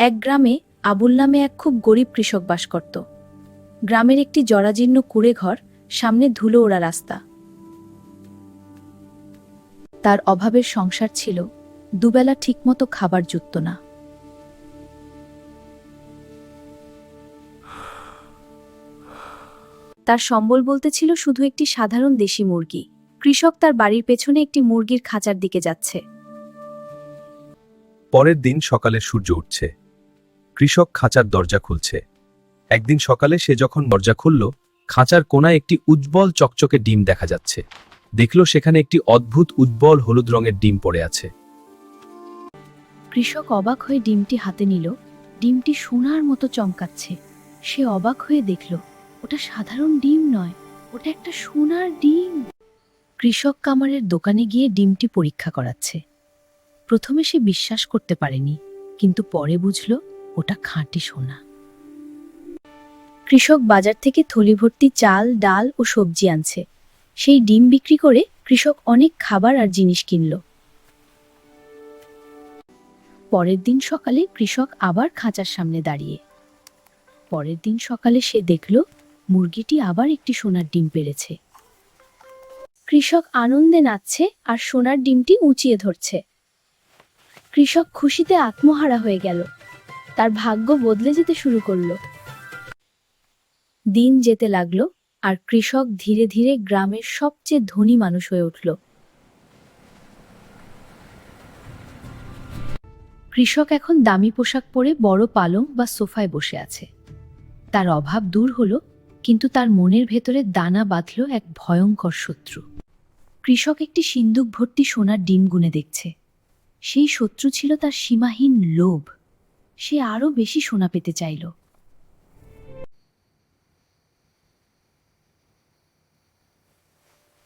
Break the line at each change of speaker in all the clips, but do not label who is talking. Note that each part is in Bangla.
এক গ্রামে আবুল নামে এক খুব গরিব কৃষক বাস করত। গ্রামের একটি জরাজীর্ণ কুঁড়ে ঘর, সামনে ধুলো ওড়া রাস্তা। তার অভাবের সংসার ছিল, দুবেলা ঠিকমতো খাবার জুটত না। তার সম্বল বলতে ছিল শুধু একটি সাধারণ দেশি মুরগি। কৃষক তার বাড়ির পেছনে একটি মুরগির খাঁচার দিকে যাচ্ছে।
পরের দিন সকালে সূর্য উঠছে। কৃষক খাঁচার দরজা খুলছে। একদিন সকালে সে যখন দরজা খুলল, খাঁচার কোণায় একটি উজ্জ্বল চকচকে ডিম দেখা যাচ্ছে। দেখল সেখানে একটি অদ্ভুত উজ্জ্বল হলুদ রঙের ডিম পড়ে আছে।
কৃষক অবাক হয়ে ডিমটি হাতে নিল। ডিমটি সোনার মতো চমকাচ্ছে। সে অবাক হয়ে দেখল ওটা সাধারণ ডিম নয়, ওটা একটা সোনার ডিম। কৃষক কামারের দোকানে গিয়ে ডিমটি পরীক্ষা করাচ্ছে। প্রথমে সে বিশ্বাস করতে পারেনি, কিন্তু পরে বুঝল ওটা খাঁটি সোনা। কৃষক বাজার থেকে থলি ভর্তি চাল, ডাল ও সবজি আনছে। সেই ডিম বিক্রি করে কৃষক অনেক খাবার আর জিনিস কিনল। পরের দিন সকালে কৃষক আবার খাঁচার সামনে দাঁড়িয়ে। পরের দিন সকালে সে দেখল মুরগিটি আবার একটি সোনার ডিম পেড়েছে। কৃষক আনন্দে নাচছে আর সোনার ডিমটি উঁচিয়ে ধরছে। কৃষক খুশিতে আত্মহারা হয়ে গেল। তার ভাগ্য বদলে যেতে শুরু করল। দিন যেতে লাগলো আর কৃষক ধীরে ধীরে গ্রামের সবচেয়ে ধনী মানুষ হয়ে উঠল। কৃষক এখন দামি পোশাক পরে বড় পালং বা সোফায় বসে আছে। তার অভাব দূর হলো, কিন্তু তার মনের ভেতরে দানা বাঁধল এক ভয়ঙ্কর শত্রু। কৃষক একটি সিন্দুক ভর্তি সোনার ডিম গুনে দেখছে। সেই শত্রু ছিল তার সীমাহীন লোভ। সে আরো বেশি সোনা পেতে চাইল।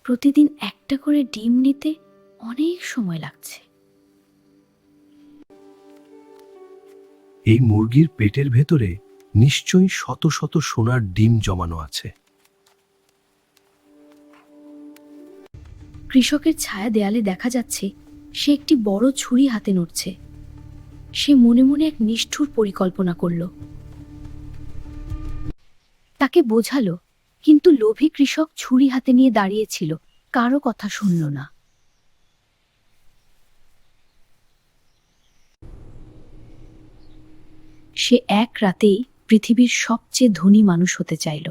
প্রতিদিন একটা করে ডিম নিতে অনেক সময় লাগছে।
এই মুরগির পেটের ভেতরে নিশ্চয়ই শত শত সোনার ডিম জমানো আছে।
কৃষকের ছায়া দেয়ালে দেখা যাচ্ছে সে একটি বড় ছুরি হাতে নড়ছে। সে মনে মনে এক নিষ্ঠুর পরিকল্পনা করল। তাকে বোঝালো, কিন্তু লোভী কৃষক ছুরি হাতে নিয়ে দাঁড়িয়েছিল, কারো কথা শুনল না। সে এক রাতেই পৃথিবীর সবচেয়ে ধনী মানুষ হতে চাইল।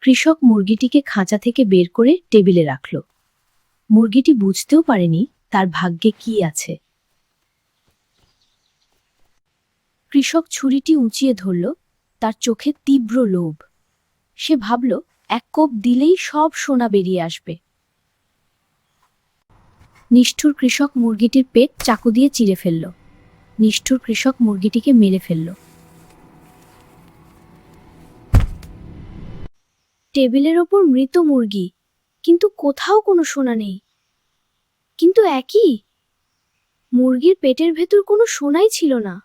কৃষক মুরগিটিকে খাঁচা থেকে বের করে টেবিলে রাখল। মুরগিটি বুঝতেও পারেনি তার ভাগ্যে কি আছে। কৃষক ছুরিটি উঁচিয়ে ধরল। তার চোখে তীব্র লোভ। সে ভাবল এক কোপ দিলেই সব সোনা বেরিয়ে আসবে। নিষ্ঠুর কৃষক মুরগিটির পেট চাকু দিয়ে চিরে ফেলল। নিষ্ঠুর কৃষক মুরগিটিকে মেরে ফেলল। টেবিলের ওপর মৃত মুরগি, কিন্তু কোথাও কোনো সোনা নেই। কিন্তু একই, মুরগির পেটের ভেতর কোনো সোনাই ছিল না।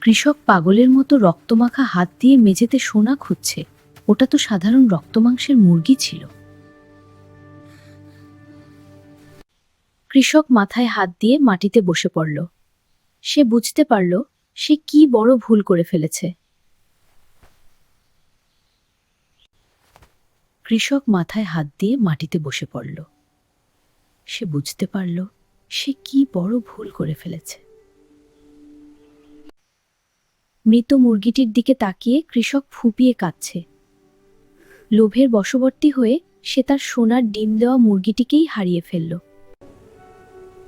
কৃষক পাগলের মতো রক্তমাখা হাত দিয়ে মেঝেতে সোনা খুঁজছে। ওটা তো সাধারণ রক্তমাংসের মুরগি ছিল। কৃষক মাথায় হাত দিয়ে মাটিতে বসে পড়ল। সে বুঝতে পারল সে কি বড় ভুল করে ফেলেছে। কৃষক মাথায় হাত দিয়ে মাটিতে বসে পড়ল। সে বুঝতে পারল সে কি বড় ভুল করে ফেলেছে। মৃত মুরগিটির দিকে তাকিয়ে কৃষক ফুঁপিয়ে কাঁদছে। লোভের বশবর্তী হয়ে সে তার সোনার ডিম দেওয়া মুরগিটিকেই হারিয়ে ফেলল।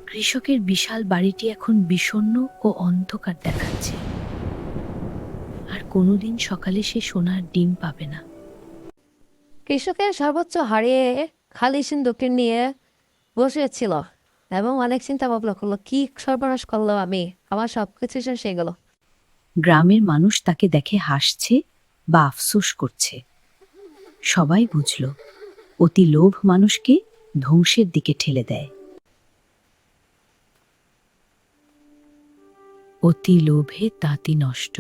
কৃষকের বিশাল বাড়িটি এখন বিষণ্ণ ও অন্ধকার দেখাচ্ছে। আর কোনোদিন সকালে সে সোনার ডিম পাবে না।
কৃষকের সর্বোচ্চ হারিয়ে খালি সিন্দুকটি নিয়ে বসেছিল এবং অনেক চিন্তা ভাবনা করলো, কি সর্বনাশ করলো আমি, আমার সবকিছু শেষ হয়ে গেল।
গ্রামের মানুষ তাকে দেখে হাসছে বা আফসোস করছে। সবাই বুঝল অতি লোভ মানুষকে ধ্বংসের দিকে ঠেলে দেয়। অতি লোভে তাঁতি নষ্ট।